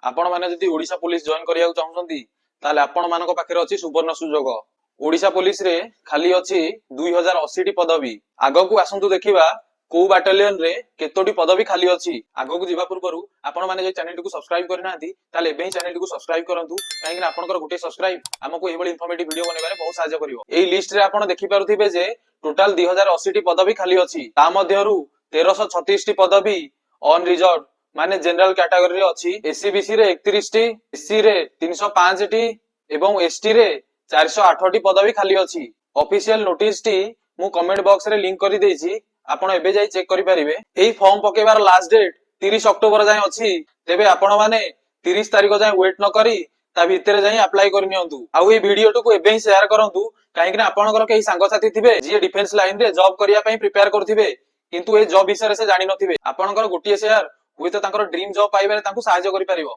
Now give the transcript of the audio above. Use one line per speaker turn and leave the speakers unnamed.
आपण माने जदि ओडिशा पुलिस जॉइन करिया चाहउछंती ताले आपण मानक पाखरे अछि सुवर्ण सुजोग। ओडिशा पुलिस रे खाली अछि 2080 टी पदवी। आगकू आसंतु देखिबा को बाटालियन रे केतोटी पदवी खाली अछि। आगकू जिबा पूर्वरु आपण माने जे चैनल को सब्सक्राइब करनांती ताले एबे ही चैनल को सब्सक्राइब करंतु काहे कि आपनकर गोटे सब्सक्राइब हमको एबोली इन्फॉर्मेटिव वीडियो बनेबारे बहुत सहायता करिवो। एई लिस्ट रे आपण देखि पारुथिबे जे टोटल 2080 टी पदवी खाली अछि। ता मध्यरु 1336 टी पदवी अनरिजर्व माने जनरल कैटेगरी रे अछि। एससीबीसी रे 31 टी, एससी रे 305 टी एवं एसटी रे 408 टी पदवी खाली अछि। ऑफिशियल नोटिस टी मु कमेंट बॉक्स रे लिंक करि देइछि, आपण एबे जाई चेक करि परिबे। एई फॉर्म पकेबार लास्ट डेट 30 अक्टोबर जाय अछि। तेबे आपण माने 30 तारिख जाय वेट न करी ता भितरे जाई अप्लाई करि नियंतु। आउ ए वीडियो टू को एबे ही शेयर करंतु काहे कि आपनकर केही संग साथी थिबे जे डिफेंस लाइन रे जॉब करिया पई प्रिपेयर करथिबे किंतु ए जॉब विषय रे से जानि नथिबे। आपनकर गोटिए शेयर हुई तो तांकर ड्रीम जॉब पाइबारे तांकु सहायता करि परिबो।